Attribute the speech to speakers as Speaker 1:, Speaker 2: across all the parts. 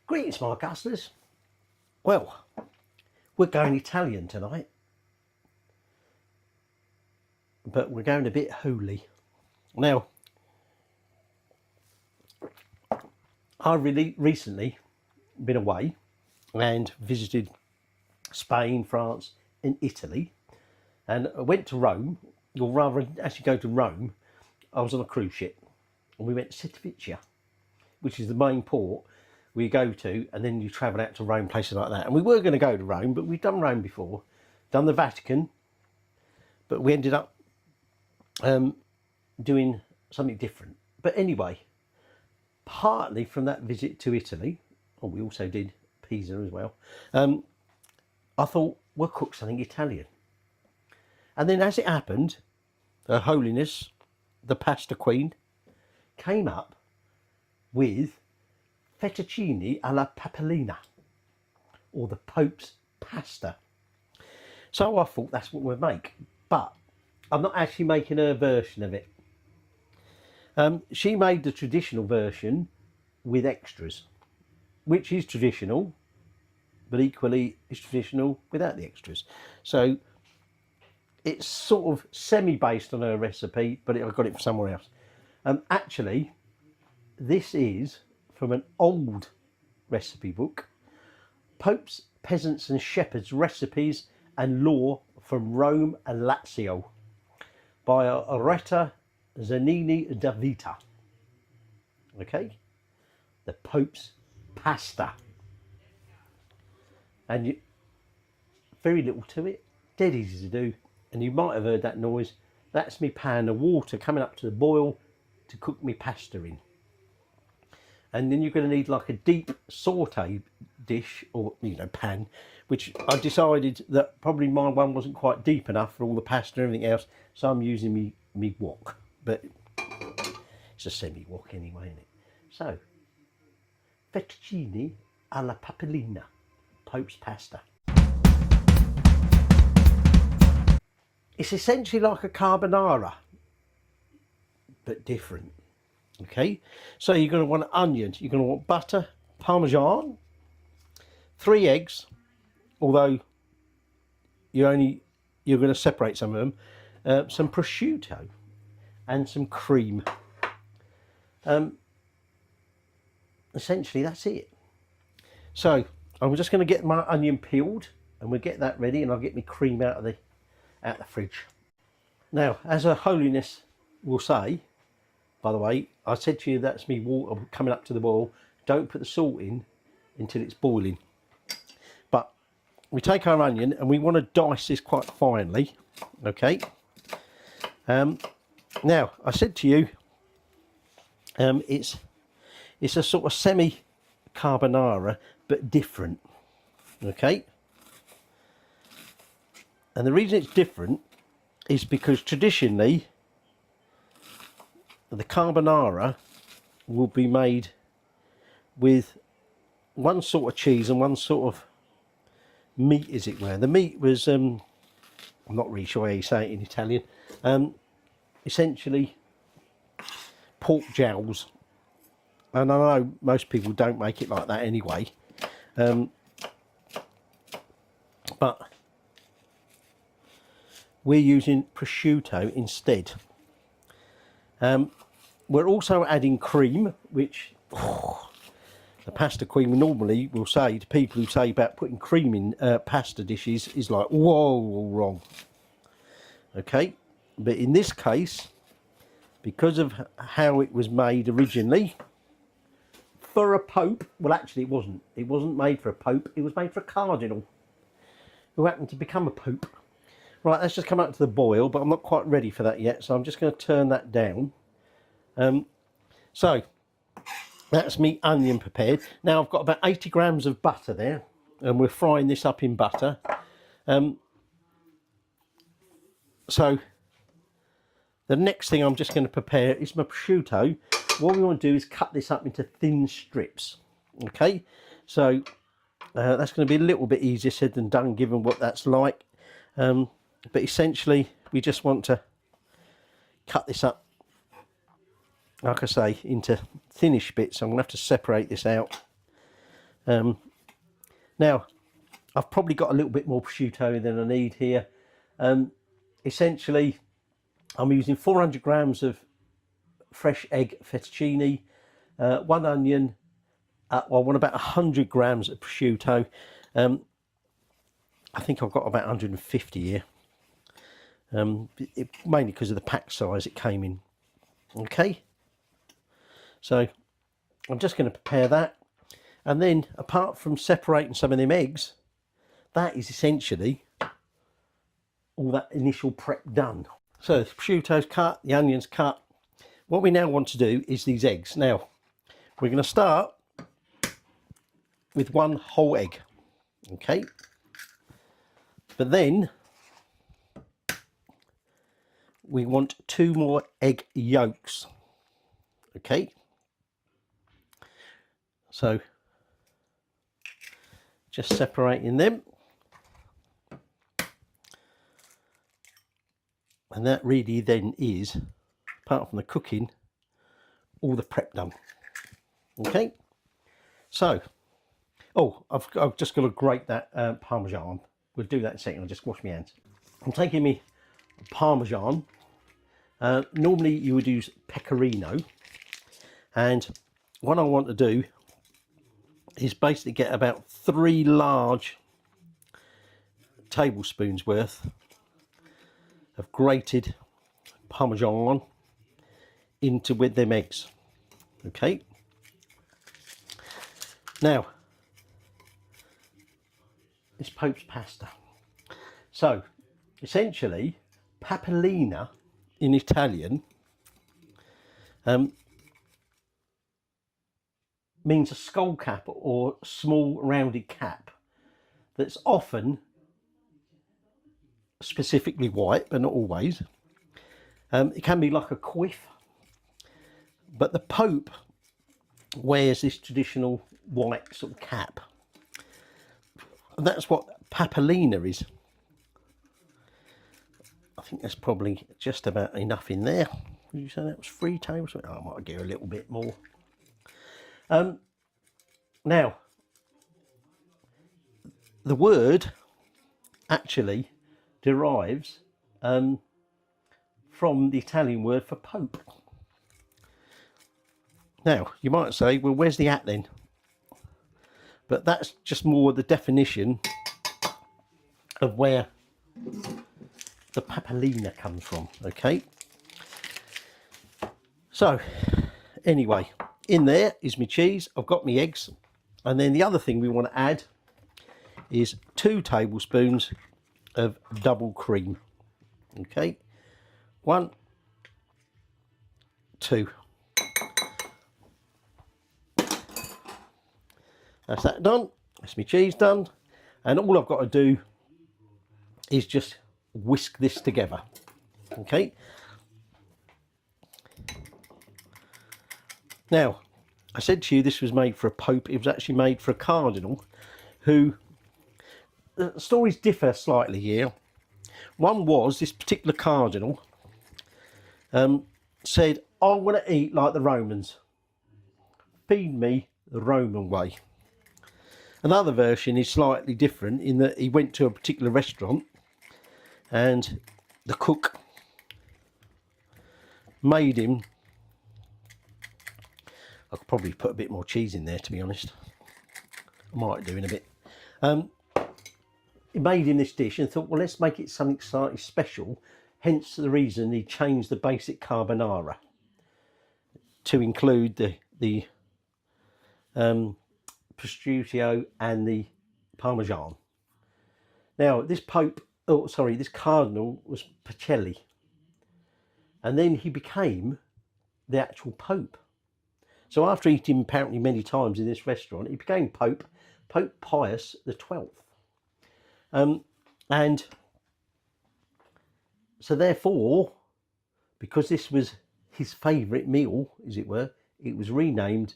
Speaker 1: Greetings, my Guzzlers. Well, we're going Italian tonight, but we're going a bit holy. Now, I've really recently been away and visited Spain, France and Italy, and I went to Rome, or rather actually go to Rome. I was on a cruise ship and we went to Civitavecchia, which is the main port we go to, and then you travel out to Rome, places like that. And we were going to go to Rome, but we've done Rome before, done the Vatican, but we ended up doing something different. But anyway, partly from that visit to Italy, and we also did Pisa as well, I thought we'll cook something Italian. And then as it happened, Her Holiness, the pasta queen, came up with Fettuccine alla Papalina, or the Pope's pasta. So I thought that's what we'd make, but I'm not actually making her version of it. She made the traditional version with extras, which is traditional, but equally is traditional without the extras. So it's sort of semi-based on her recipe, but I got it from somewhere else. Actually, this is from an old recipe book, Pope's Peasants and Shepherds Recipes and Law from Rome and Lazio, by Areta Zanini da Vita. Okay, the Pope's pasta, and very little to it, dead easy to do. And you might have heard that noise. That's me pan of water coming up to the boil to cook me pasta in. And then you're going to need like a deep saute dish, or pan, which I decided that probably my one wasn't quite deep enough for all the pasta and everything else, so I'm using me wok, but it's a semi wok anyway, isn't it? So Fettuccine alla Papalina, Pope's pasta. It's essentially like a carbonara, but different. Okay, so you're going to want onions, you're going to want butter, parmesan, 3 eggs, although you're going to separate some of them, some prosciutto and some cream. Essentially that's it. So I'm just going to get my onion peeled and we'll get that ready, and I'll get my cream out of the fridge. Now, as Her Holiness will say, by the way, I said to you that's me water coming up to the boil. Don't put the salt in until it's boiling. But we take our onion and we want to dice this quite finely. Okay. Now, I said to you, it's a sort of semi carbonara, but different. Okay. And the reason it's different is because traditionally the carbonara will be made with one sort of cheese and one sort of meat, as it were. The meat was, I'm not really sure how you say it in Italian, essentially pork jowls. And I know most people don't make it like that anyway, but we're using prosciutto instead. We're also adding cream, which the pasta queen normally will say to people who say about putting cream in pasta dishes is like, whoa, wrong. Okay, but in this case, because of how it was made originally for a pope, well actually it wasn't made for a pope, it was made for a cardinal who happened to become a pope. Right, let's just come up to the boil, but I'm not quite ready for that yet, so I'm just going to turn that down. So that's me onion prepared. Now I've got about 80 grams of butter there, and we're frying this up in butter. So the next thing I'm just going to prepare is my prosciutto. What we want to do is cut this up into thin strips. Okay, so that's going to be a little bit easier said than done, given what that's like. But essentially we just want to cut this up, like I say, into thinnish bits. I'm going to have to separate this out. Now, I've probably got a little bit more prosciutto than I need here. Essentially, I'm using 400 grams of fresh egg fettuccine, 1 onion, I want about 100 grams of prosciutto. I think I've got about 150 here, mainly because of the pack size it came in. Okay, so I'm just going to prepare that, and then apart from separating some of them eggs, that is essentially all that initial prep done. So the prosciutto's cut, the onion's cut. What we now want to do is these eggs. Now we're going to start with 1 whole egg, okay, but then we want 2 more egg yolks, okay. So just separating them, and that really then is, apart from the cooking, all the prep done. Okay, so I've just got to grate that Parmesan. We'll do that in a second. I'll just wash my hands. I'm taking me Parmesan. Normally you would use pecorino, and what I want to do is basically get about 3 large tablespoons worth of grated Parmesan into with them eggs. Okay, now this Pope's pasta. So essentially, papalina in Italian means a skull cap or small rounded cap that's often specifically white, but not always. It can be like a quiff, but the Pope wears this traditional white sort of cap, and that's what papalina is. I think that's probably just about enough in there. Would you say that was 3 tablespoons? Oh, I might give a little bit more. Now, the word actually derives from the Italian word for Pope. Now, you might say, well, where's the at then? But that's just more the definition of where the papalina comes from, okay? So, anyway, in there is my cheese. I've got my eggs. And then the other thing we want to add is 2 tablespoons of double cream. Okay, 1, 2. That's that done. That's my cheese done. And all I've got to do is just whisk this together. Okay. Now, I said to you this was made for a Pope. It was actually made for a cardinal who, the stories differ slightly here. One was this particular cardinal said, I want to eat like the Romans. Feed me the Roman way. Another version is slightly different in that he went to a particular restaurant and the cook made him, I could probably put a bit more cheese in there, to be honest. I might do in a bit. He made him this dish and thought, well, let's make it something slightly special. Hence the reason he changed the basic carbonara to include the prosciutto and the Parmesan. Now, this this cardinal was Pacelli, and then he became the actual Pope. So after eating apparently many times in this restaurant, he became Pope Pius XII. And so therefore, because this was his favourite meal, as it were, it was renamed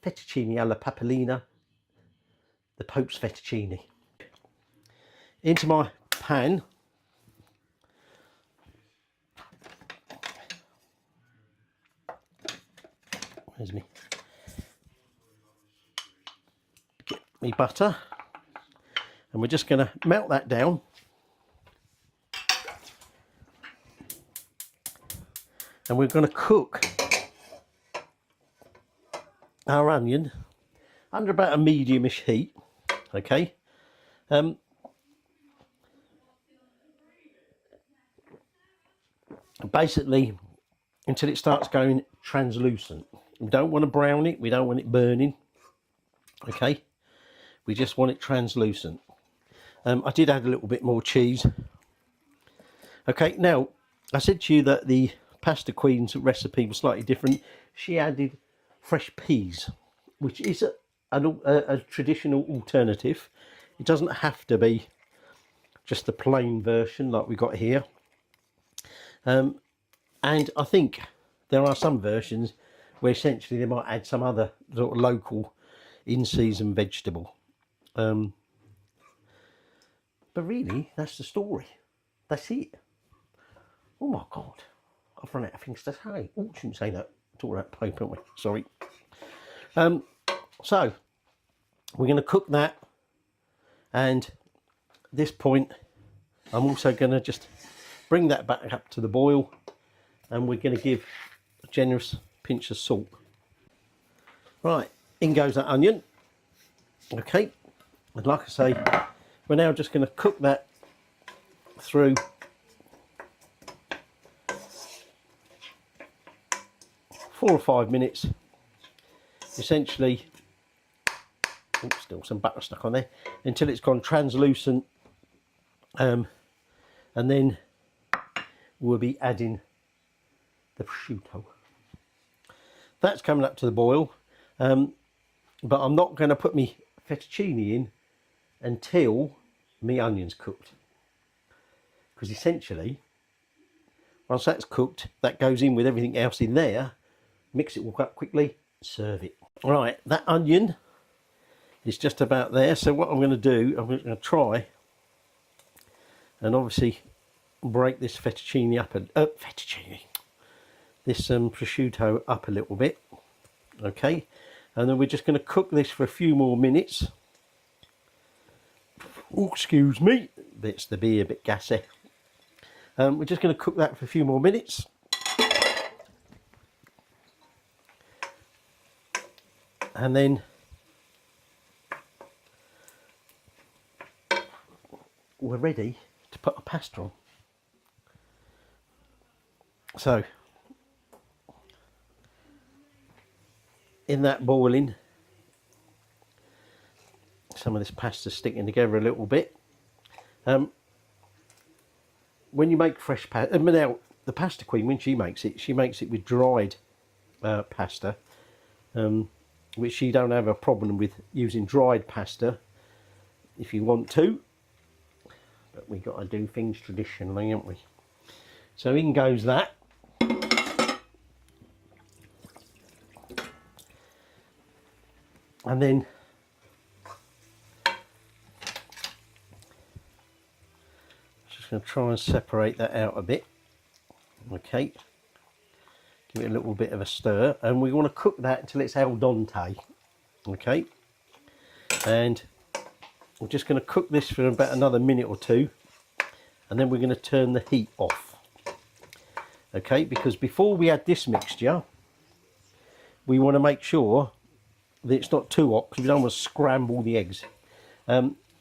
Speaker 1: Fettuccine alla Papalina, the Pope's fettuccine. Into my pan, where's me? my butter, and we're just going to melt that down. And we're going to cook our onion under about a medium-ish heat, okay? Basically, until it starts going translucent. We don't want to brown it, we don't want it burning, okay? We just want it translucent. I did add a little bit more cheese. Okay, now, I said to you that the Pasta Queen's recipe was slightly different. She added fresh peas, which is a traditional alternative. It doesn't have to be just the plain version like we got here. And I think there are some versions where essentially they might add some other sort of local in-season vegetable. But really, that's the story. That's it. Oh my God. I've run out of things to say. Oh, shouldn't say that. Talk about paper, aren't we? Sorry. So, we're going to cook that. And at this point, I'm also going to just bring that back up to the boil. And we're going to give a generous pinch of salt. Right, in goes that onion. Okay. And like I say, we're now just going to cook that through 4 or 5 minutes. Essentially, oops, still some butter stuck on there, until it's gone translucent, and then we'll be adding the prosciutto. That's coming up to the boil, but I'm not going to put my fettuccine in until my onion's cooked, because essentially once that's cooked, that goes in with everything else in there. Mix it all up quickly, serve it. Right, that onion is just about there. So what I'm going to do, I'm going to try and obviously break this fettuccine up, this prosciutto up a little bit. Okay, and then we're just going to cook this for a few more minutes. Oh, excuse me, it's the beer, a bit gassy. We're just going to cook that for a few more minutes. And then we're ready to put our pasta on. So, in that boiling, some of this pasta sticking together a little bit. When you make fresh pasta, now the Pasta Queen, when she makes it with dried pasta, which you don't have a problem with using dried pasta if you want to, but we've got to do things traditionally, haven't we? So in goes that. And then just going to try and separate that out a bit. Okay, give it a little bit of a stir, and we want to cook that until it's al dente. Okay, and we're just going to cook this for about another minute or two, and then we're going to turn the heat off. Okay, because before we add this mixture, we want to make sure that it's not too hot, because we don't want to scramble the eggs.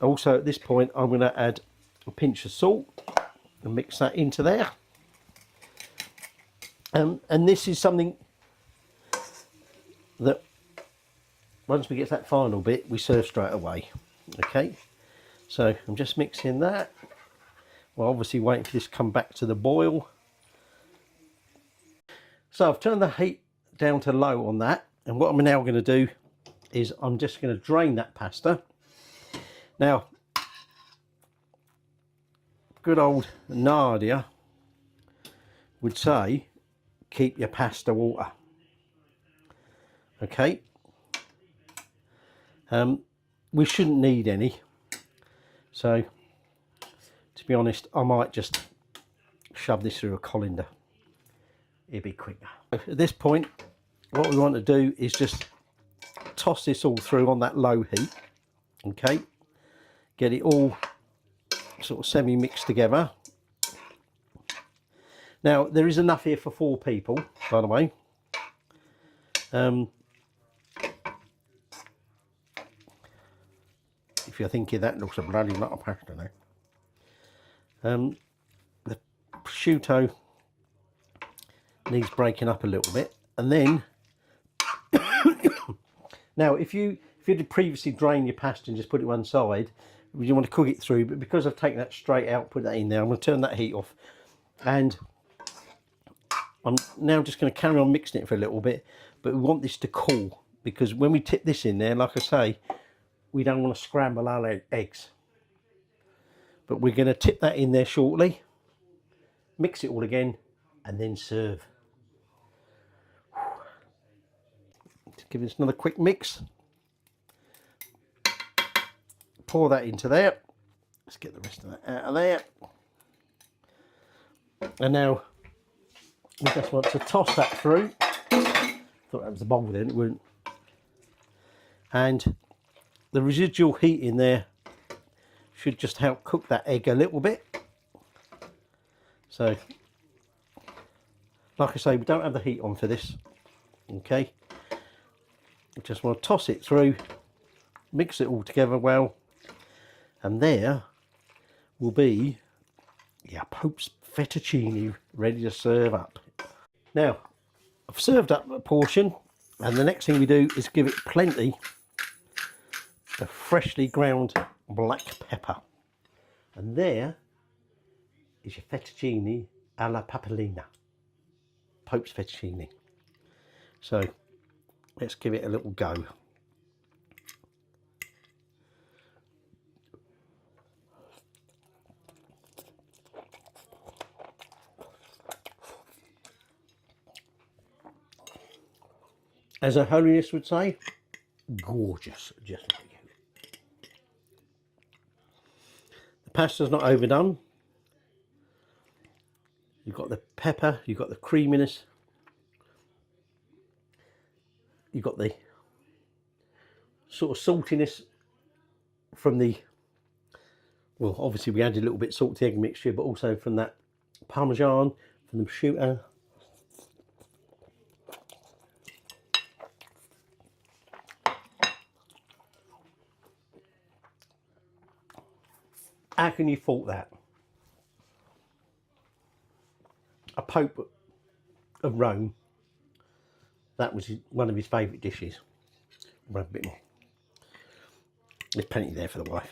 Speaker 1: Also at this point, I'm going to add a pinch of salt and mix that into there. And this is something that once we get to that final bit, we serve straight away. Okay, so I'm just mixing that. We're obviously waiting for this to come back to the boil. So I've turned the heat down to low on that, and what I'm now going to do is I'm just going to drain that pasta. Now, good old Nadia would say, keep your pasta water. Okay, we shouldn't need any, so to be honest, I might just shove this through a colander. It'll be quicker. At this point, what we want to do is just toss this all through on that low heat. Okay, get it all sort of semi-mixed together. Now, there is enough here for 4 people, by the way. If you're thinking that looks a bloody lot of pasta now. The prosciutto needs breaking up a little bit, and then now if you had previously drained your pasta and just put it one side, you want to cook it through, but because I've taken that straight out, put that in there, I'm going to turn that heat off, and I'm now just going to carry on mixing it for a little bit, but we want this to cool, because when we tip this in there, like I say, we don't want to scramble our eggs. But we're going to tip that in there shortly, mix it all again, and then serve. Just give this another quick mix. Pour that into there. Let's get the rest of that out of there. And now we just want to toss that through. Thought that was the bowl then, it wouldn't. And the residual heat in there should just help cook that egg a little bit. So, like I say, we don't have the heat on for this. Okay. We just want to toss it through, mix it all together well, and there will be your Pope's fettuccine ready to serve up. Now, I've served up a portion, and the next thing we do is give it plenty of freshly ground black pepper. And there is your fettuccine alla Papalina, Pope's fettuccine. So let's give it a little go. As Her Holiness would say, gorgeous, just like you. The pasta's not overdone. You've got the pepper, you've got the creaminess, you've got the sort of saltiness from the, well, obviously we added a little bit of salt to the egg mixture, but also from that parmesan, from the prosciutto. How can you fault that? A Pope of Rome, that was one of his favourite dishes. We'll have a bit more. There's plenty there for the wife.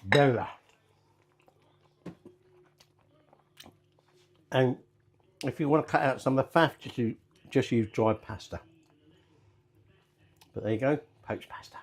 Speaker 1: Bella. And if you want to cut out some of the faff, just use dried pasta. But there you go, poached pasta.